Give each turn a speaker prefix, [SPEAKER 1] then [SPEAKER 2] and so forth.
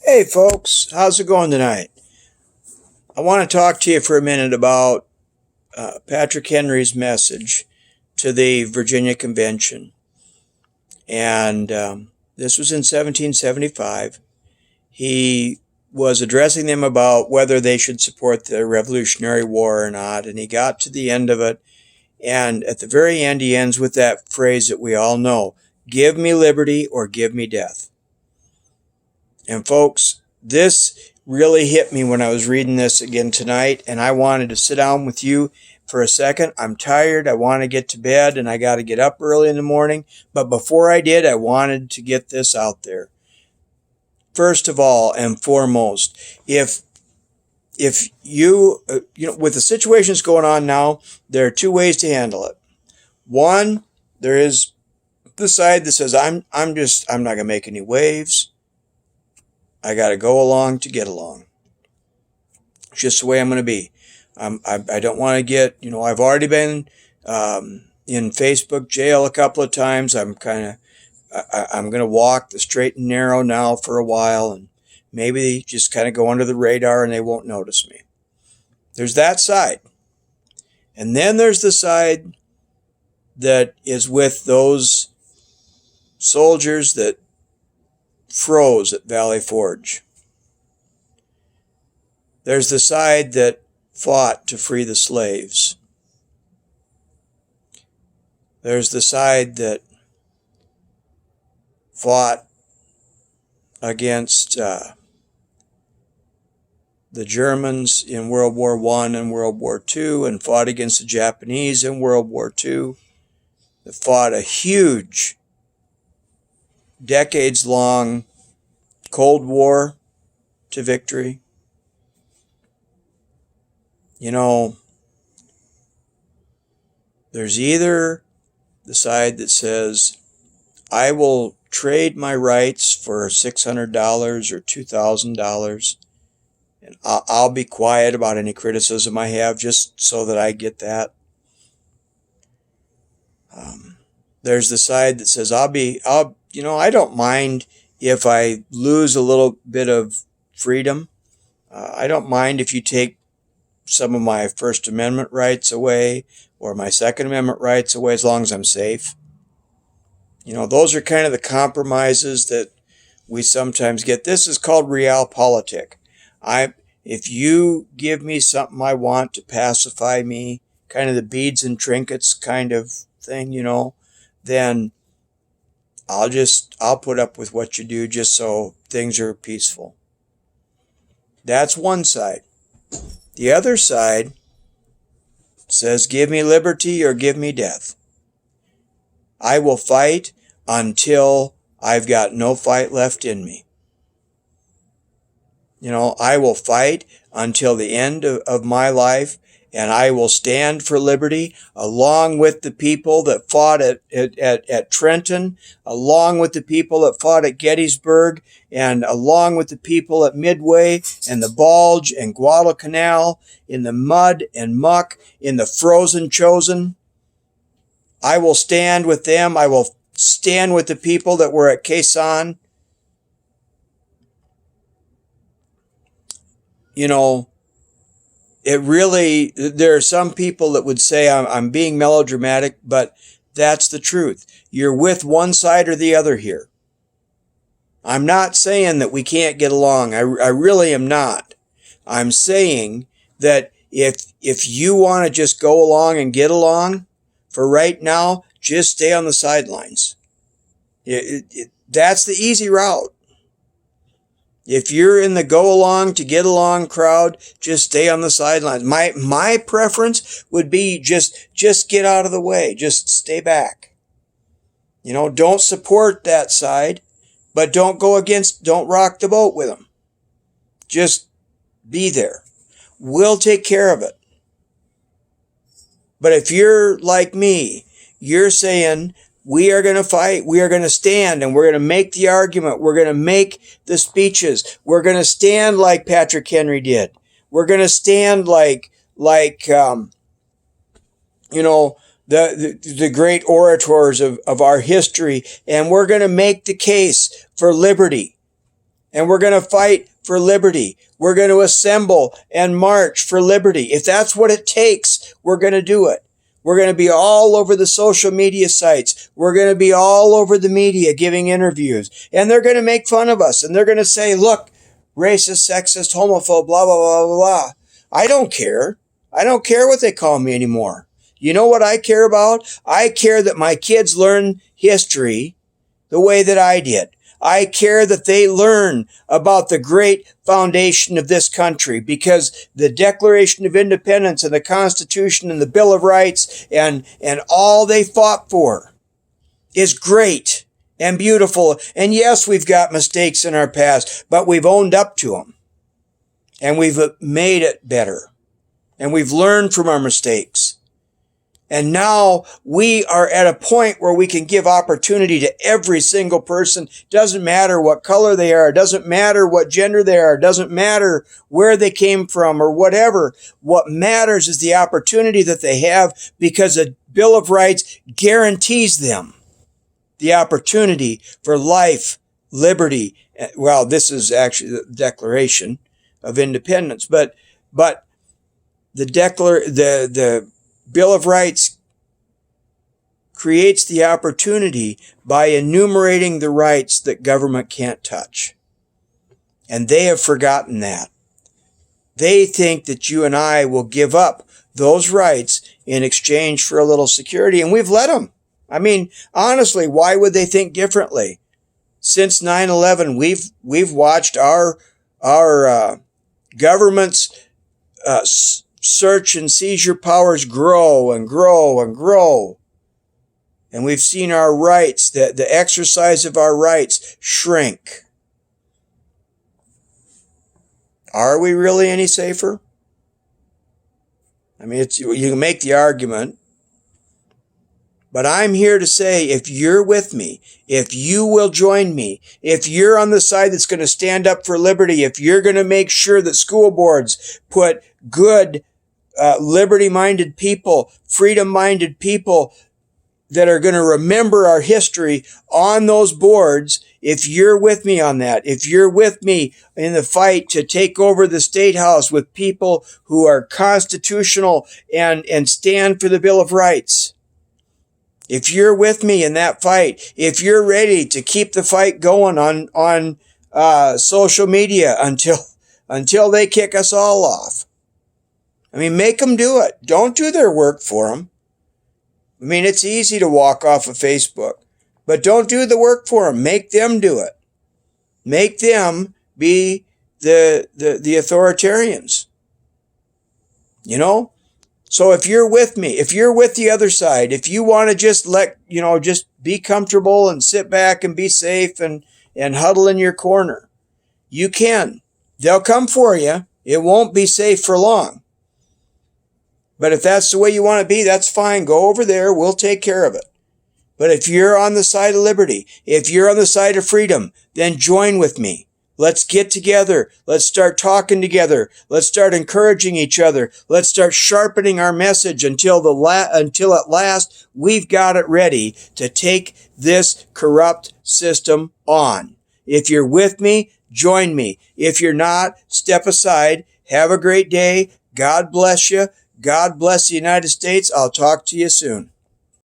[SPEAKER 1] Hey folks, how's it going tonight? I want to talk to you for a minute about Patrick Henry's message to the Virginia Convention. And this was in 1775. He was addressing them about whether they should support the Revolutionary War or not. And he got to the end of it. And at the very end, he ends with that phrase that we all know: give me liberty or give me death. And folks, this really hit me when I was reading this again tonight, and I wanted to sit down with you for a second. I'm tired. I want to get to bed, and I got to get up early in the morning. But before I did, I wanted to get this out there. First of all and foremost, if you with the situations going on now, there are two ways to handle it. One, there is the side that says, I'm not going to make any waves. I got to go along to get along. It's just the way I'm going to be. I don't want to get, I've already been in Facebook jail a couple of times. I'm going to walk the straight and narrow now for a while, and maybe just kind of go under the radar and they won't notice me. There's that side. And then there's the side that is with those soldiers that froze at Valley Forge. There's the side that fought to free the slaves. There's the side that fought against the Germans in World War I and World War II, and fought against the Japanese in World War II, that fought a huge, decades-long Cold War to victory. There's either the side that says, I will trade my rights for $600 or $2,000, and I'll be quiet about any criticism I have just so that I get that. There's the side that says, I don't mind if I lose a little bit of freedom. I don't mind if you take some of my First Amendment rights away or my Second Amendment rights away, as long as I'm safe. Those are kind of the compromises that we sometimes get. This is called realpolitik. If you give me something I want to pacify me, kind of the beads and trinkets kind of thing, then I'll put up with what you do just so things are peaceful. That's one side. The other side says, give me liberty or give me death. I will fight until I've got no fight left in me. I will fight until the end of my life, and I will stand for liberty along with the people that fought at Trenton, along with the people that fought at Gettysburg, and along with the people at Midway and the Bulge and Guadalcanal, in the mud and muck, in the frozen chosen. I will stand with them. I will stand with the people that were at Quezon. There are some people that would say I'm being melodramatic, but that's the truth. You're with one side or the other here. I'm not saying that we can't get along. I really am not. I'm saying that if you want to just go along and get along, for right now, just stay on the sidelines. That's the easy route. If you're in the go along to get along crowd, just stay on the sidelines. My preference would be just get out of the way. Just stay back. Don't support that side, but don't rock the boat with them. Just be there. We'll take care of it. But if you're like me, you're saying, we are going to fight, we are going to stand, and we're going to make the argument, we're going to make the speeches, we're going to stand like Patrick Henry did. We're going to stand like the great orators of our history, and we're going to make the case for liberty And we're going to fight for liberty. We're going to assemble and march for liberty. If that's what it takes, we're going to do it. We're going to be all over the social media sites. We're going to be all over the media giving interviews. And they're going to make fun of us. And they're going to say, look, racist, sexist, homophobe, blah, blah, blah, blah, blah. I don't care. I don't care what they call me anymore. You know what I care about? I care that my kids learn history the way that I did. I care that they learn about the great foundation of this country, because the Declaration of Independence and the Constitution and the Bill of Rights and all they fought for is great and beautiful. And yes, we've got mistakes in our past, but we've owned up to them and we've made it better and we've learned from our mistakes. And now we are at a point where we can give opportunity to every single person. Doesn't matter what color they are. Doesn't matter what gender they are. Doesn't matter where they came from or whatever. What matters is the opportunity that they have, because a Bill of Rights guarantees them the opportunity for life, liberty. Well, this is actually the Declaration of Independence, but the Bill of Rights creates the opportunity by enumerating the rights that government can't touch. And they have forgotten that. They think that you and I will give up those rights in exchange for a little security, and we've let them. I mean, honestly, why would they think differently? Since 9/11, we've watched our government's search and seizure powers grow and grow and grow. And we've seen our rights, the exercise of our rights, shrink. Are we really any safer? I mean, you can make the argument. But I'm here to say, if you're with me, if you will join me, if you're on the side that's going to stand up for liberty, if you're going to make sure that school boards put good, liberty-minded people, freedom-minded people that are going to remember our history on those boards, if you're with me on that, if you're with me in the fight to take over the State House with people who are constitutional and stand for the Bill of Rights, if you're with me in that fight, if you're ready to keep the fight going on social media until they kick us all off, I mean, make them do it. Don't do their work for them. I mean, it's easy to walk off of Facebook, but don't do the work for them. Make them do it. Make them be the authoritarians. You know? So if you're with me, if you're with the other side, if you want to just just be comfortable and sit back and be safe and huddle in your corner, you can. They'll come for you. It won't be safe for long. But if that's the way you want to be, that's fine. Go over there. We'll take care of it. But if you're on the side of liberty, if you're on the side of freedom, then join with me. Let's get together. Let's start talking together. Let's start encouraging each other. Let's start sharpening our message until at last we've got it ready to take this corrupt system on. If you're with me, join me. If you're not, step aside. Have a great day. God bless you. God bless the United States. I'll talk to you soon.